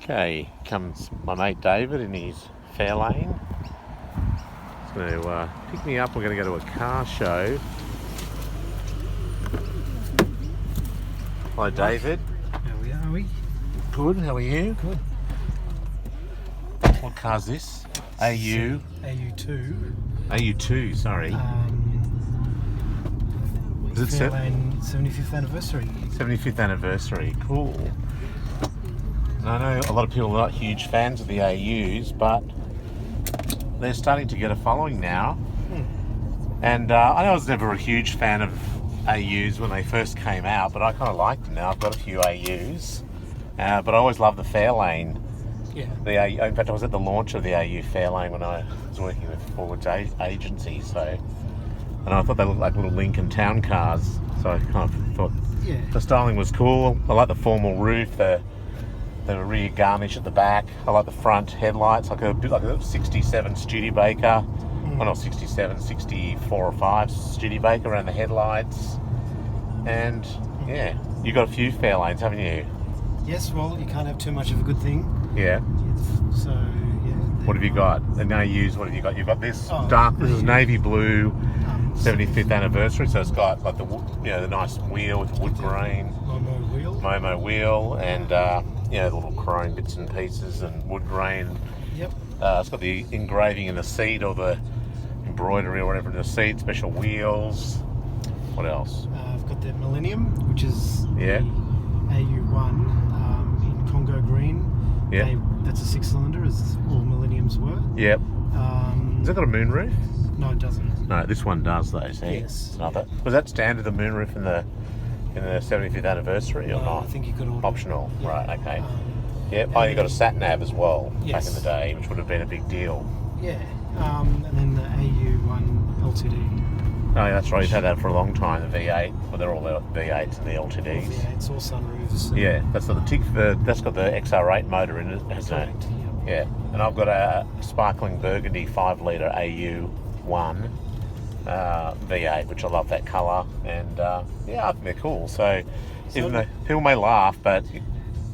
Okay, comes my mate David in his Fairlane. He's going to pick me up. We're going to go to a car show. Hello, David. How are we? Good. How are you? Good. What car's this? AU. AU2. AU2. Sorry. Is it Fairlane 75th anniversary. 75th anniversary. Cool. And I know a lot of people are not huge fans of the AUs, but they're starting to get a following now. And I know I was never a huge fan of AUs when they first came out, but I kind of liked them now. I've got a few AUs, but I always loved the Fairlane. Yeah. The AU, in fact, I was at the launch of the AU Fairlane when I was working with Ford agency, and I thought they looked like little Lincoln town cars, so I kind of thought the styling was cool. I like the formal roof, the rear garnish at the back. I like the front headlights, like a bit like a 67 Studebaker. Well, not 67, 64 or 5 Studebaker around the headlights. And yeah, you got a few Fairlanes, haven't you? Yes, well, you can't have too much of a good thing. Yeah. So, yeah. What have you got? And AUs, what have you got? You've got this dark, this is navy blue 75th anniversary, so it's got like the the nice wheel with the wood grain. Momo wheel and the little chrome bits and pieces and wood grain. Yep. It's got the engraving in the seat or the embroidery or whatever in the seat, special wheels. What else? I've got the Millennium, which is Yeah. the AU1 in Congo green. Yeah. That's a 6-cylinder, as all Millenniums were. Yep. Has it got a moonroof? No, it doesn't. No, this one does though, see? Yes. It's another. Was that standard, the moonroof in the 75th anniversary or not? I think you could order. Optional, Yeah. right, okay. Yep. Oh, you got a sat nav as well back in the day, which would have been a big deal. Yeah. And then the AU1 LTD. Oh, yeah, that's right. You've had that for a long time. The V8. Well, they're all the V8s and the LTDs. Yeah, it's all sunroofs. Yeah, that's got the XR8 motor in it, hasn't it? Correct, Yeah. And I've got a sparkling burgundy 5-litre AU1 V8, which I love that colour, and I think they're cool. So even though people may laugh, but I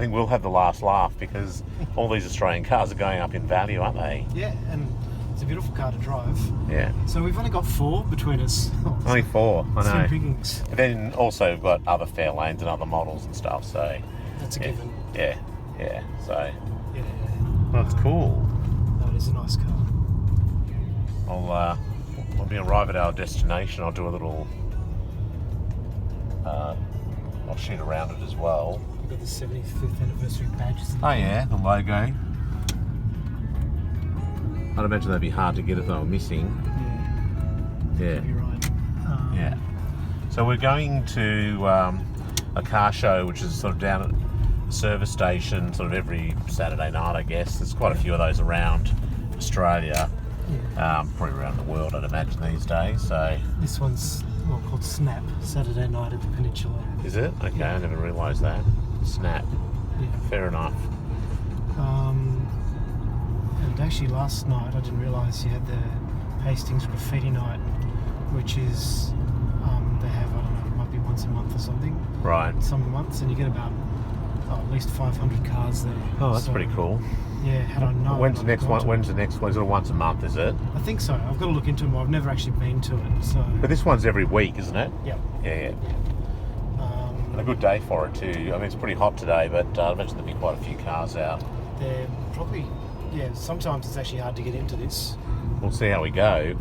think we'll have the last laugh because all these Australian cars are going up in value, aren't they? Yeah, and it's a beautiful car to drive. Yeah. So we've only got 4 between us. Only 4, I know. Slim pickings. But then also we've got other Fairlanes and other models and stuff, so... That's a given. Yeah, so... Yeah. Well, that's cool. No, it is a nice car. When we arrive at our destination, I'll do a little... I'll shoot around it as well. We've got the 75th anniversary badges. Oh yeah, the logo. I'd imagine that'd be hard to get if they were missing. Yeah. You're right. Yeah. So we're going to a car show, which is sort of down at the service station, sort of every Saturday night, I guess. There's quite a few of those around Australia, probably around the world, I'd imagine these days. So this one's called Snap, Saturday night at the Peninsula. is it? Okay, I never realised that. Snap. Yeah. Fair enough. And actually last night I didn't realise you had the Hastings Graffiti Night, which is they have, I don't know, it might be once a month or something. Right. Some months, and you get about at least 500 cars there. Oh, that's pretty cool. Yeah, had I known. When's the next one? When's the next one? Is it once a month? Is it? I think so. I've got to look into them. I've never actually been to it. So. But this one's every week, isn't it? Yep. Yeah. And a good day for it too. I mean, it's pretty hot today, but I imagine there'll be quite a few cars out. They're probably, sometimes it's actually hard to get into this. We'll see how we go.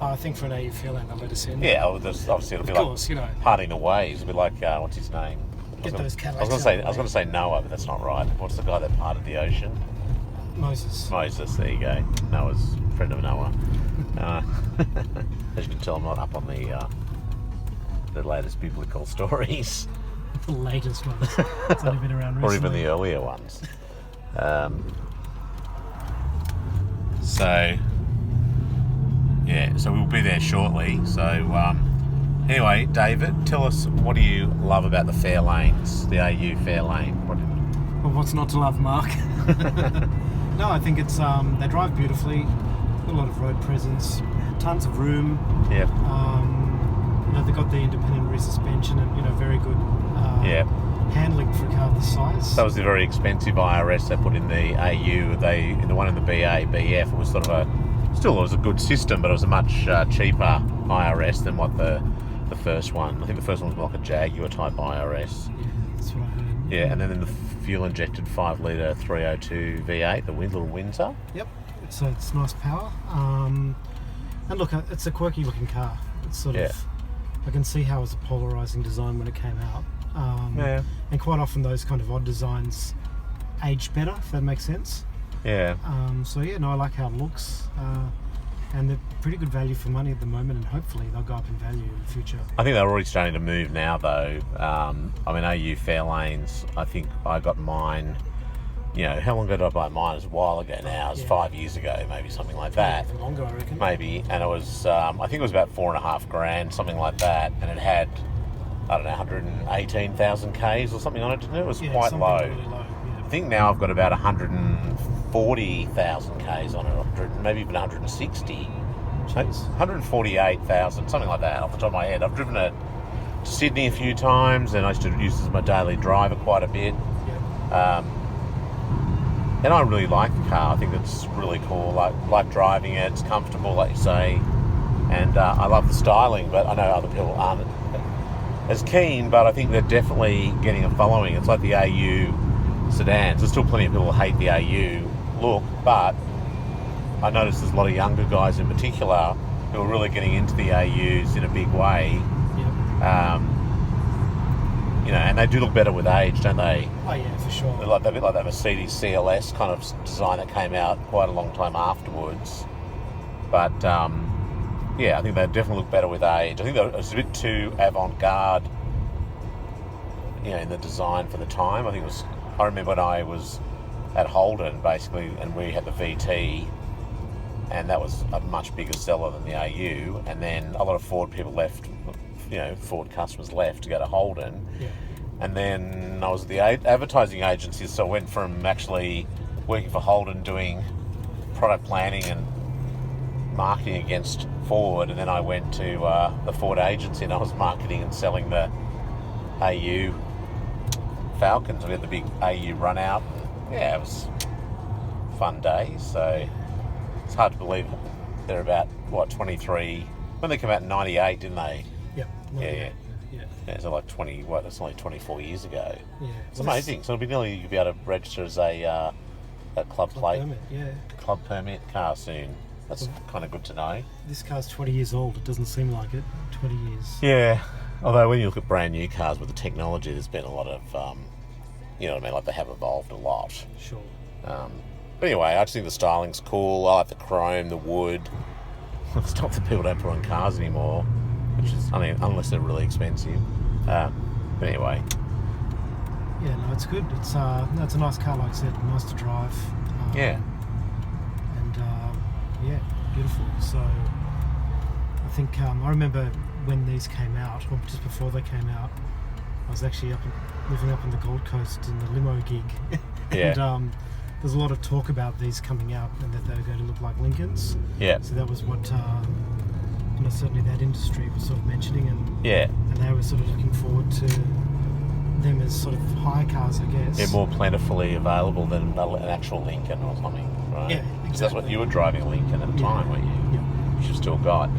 I think for an AU Fairlane they'll let us in. Yeah, obviously it'll be like parting the ways. It'll be like, what's his name? Get those Cadillacs. I was going to say Noah, but that's not right. What's the guy that parted the ocean? Moses. There you go. Noah's friend of Noah. As you can tell, I'm not up on the latest biblical stories. The latest ones. It's only been around recently. Or even the earlier ones. So we'll be there shortly. So anyway, David, tell us, what do you love about the Fairlanes, the AU Fairlane? Well, what's not to love, Mark? No, I think it's they drive beautifully. Got a lot of road presence, tons of room. Yep. They've got the independent rear suspension and very good handling for a car this size. That was the very expensive IRS they put in the AU. In the one in the BA, BF, it was sort of it was a good system, but it was a much cheaper IRS than what the first one. I think the first one was like a Jaguar type IRS. Yeah, that's what I heard. Yeah, and then in the fuel-injected 5-litre 302 V8, the little Windsor. Yep, so it's nice power. And look, it's a quirky-looking car. It's sort of, I can see how it was a polarising design when it came out. And quite often those kind of odd designs age better, if that makes sense. Yeah. So yeah, no, I like how it looks. And they're pretty good value for money at the moment, and hopefully they'll go up in value in the future. I think they're already starting to move now, though. I mean, AU Fairlanes, I think I got mine, how long ago did I buy mine? It was a while ago now. It was 5 years ago, maybe something like that. Even longer, I reckon. Maybe. And it was, I think it was about $4,500, something like that. And it had, I don't know, 118,000 Ks or something on it, didn't it? It was quite low. Really low. Yeah. I think now I've got about 140,000 Ks on it, maybe even 160. Jeez. 148,000, something like that off the top of my head. I've driven it to Sydney a few times, and I used to use it as my daily driver quite a bit. Yeah. And I really like the car. I think it's really cool. Like driving it. It's comfortable, like you say. And I love the styling, but I know other people aren't as keen, but I think they're definitely getting a following. It's like the AU sedans. There's still plenty of people who hate the AU look, but I noticed there's a lot of younger guys in particular who are really getting into the AUs in a big way. Yep. And they do look better with age, don't they? Oh yeah, for sure. They're a bit like that Mercedes CLS kind of design that came out quite a long time afterwards. But I think they definitely look better with age. I think it's a bit too avant-garde, in the design for the time. I remember when I was at Holden, basically, and we had the VT, and that was a much bigger seller than the AU. And then a lot of Ford people left, Ford customers left to go to Holden. Yeah. And then I was at the advertising agency, so I went from actually working for Holden doing product planning and marketing against Ford, and then I went to the Ford agency and I was marketing and selling the AU Falcons. We had the big AU run out. Yeah, it was a fun day. So it's hard to believe they're about 23 when they came out in '98, didn't they? Yep. Yeah. So like 20. That's only 24 years ago. Yeah. It's amazing. So it'll be you'll be able to register as a club plate, permit, club permit car soon. That's kind of good to know. This car's 20 years old. It doesn't seem like it. 20 years. Yeah. Although when you look at brand new cars with the technology, there's been a lot of, you know what I mean, like they have evolved a lot. Sure. But anyway, I just think the styling's cool. I like the chrome, the wood. It's not that people don't put on cars anymore, which is, unless they're really expensive. But anyway. Yeah, no, it's good. It's a nice car, like I said, nice to drive. Yeah. Yeah, beautiful. So I think I remember when these came out, or just before they came out, I was actually living up on the Gold Coast in the limo gig. Yeah. And there's a lot of talk about these coming out and that they're going to look like Lincolns. Yeah. So that was what certainly that industry was sort of mentioning, and they were sort of looking forward to them as sort of high cars, I guess. They're more plentifully available than an actual Lincoln or something, right? Yeah, exactly. Because that's what you were driving, a Lincoln at the time, weren't you? Yeah. Which you've still got.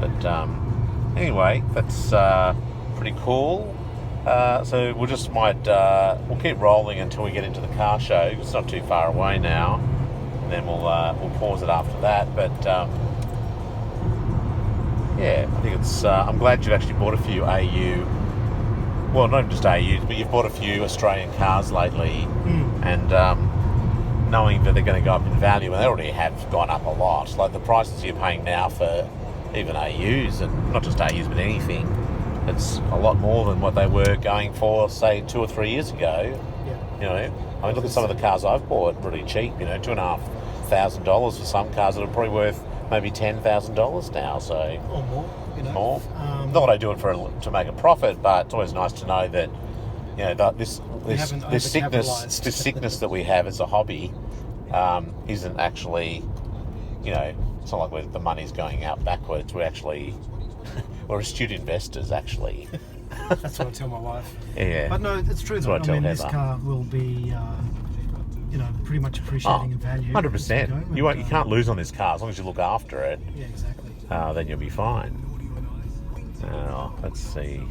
But anyway, that's pretty cool. So we'll just we'll keep rolling until we get into the car show. It's not too far away now, and then we'll pause it after that. But yeah, I think it's. I'm glad you've actually bought a few AU. Well, not just AUs, but you've bought a few Australian cars lately, and knowing that they're going to go up in value, and they already have gone up a lot. Like the prices you're paying now for even AUs, and not just AUs, but anything, it's a lot more than what they were going for, say, 2 or 3 years ago. Yeah. Look at some of the cars I've bought, really cheap. $2,500 for some cars that are probably worth maybe $10,000 now. So Or more. more. Not that I do it to make a profit, but it's always nice to know that this sickness that we have as a hobby isn't actually, it's not like the money's going out backwards. We're astute investors, actually. That's what I tell my wife. Yeah. But no, it's true. That's Though. what I tell this Heather. car will be, pretty much appreciating in value. 100%. You can't lose on this car as long as you look after it. Yeah, exactly. Then you'll be fine. Let's see.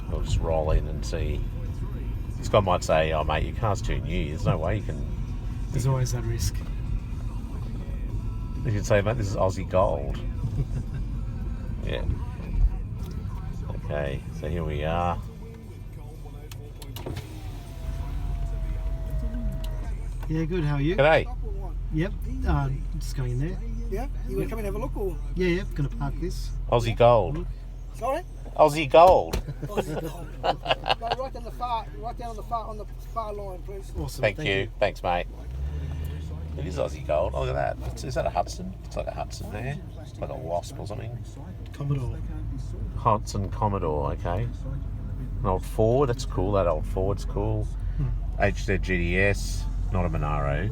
We'll just roll in and see. This guy might say, "Oh, mate, your car's too new. There's no way you can." There's always that risk. You can say, "Mate, this is Aussie Gold." Yeah. Okay, so here we are. Yeah, good. How are you? G'day. Yep. Just going in there. Yeah? You want to come and have a look or? Yeah. Gonna park this. Aussie Gold. Sorry? Aussie Gold. Aussie Gold. No, right down on the far line, please. Awesome. Thank you. Thanks, mate. It is Aussie Gold. Oh, look at that. Is that a Hudson? It's like a Hudson there. It's like a Wasp or something. Commodore. Hudson Commodore, okay. An old Ford, that's cool. That old Ford's cool. HZ GDS, not a Monaro.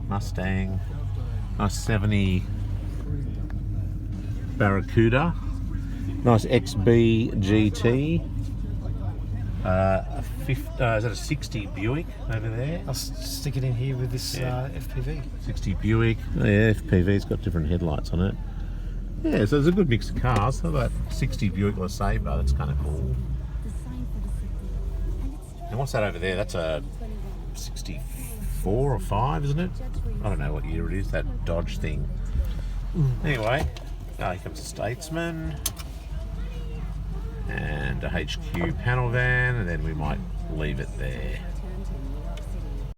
Mustang. Nice 70 Barracuda. Nice XB GT. Is that a 60 Buick over there? I'll stick it in here with this FPV. 60 Buick. Oh, yeah, FPV's got different headlights on it. Yeah, so there's a good mix of cars. So that 60 Buick LeSabre, that's kind of cool. And what's that over there? That's a 64 or 5, isn't it? I don't know what year it is, that Dodge thing. Anyway, here comes a Statesman. And a HQ panel van, and then we might leave it there.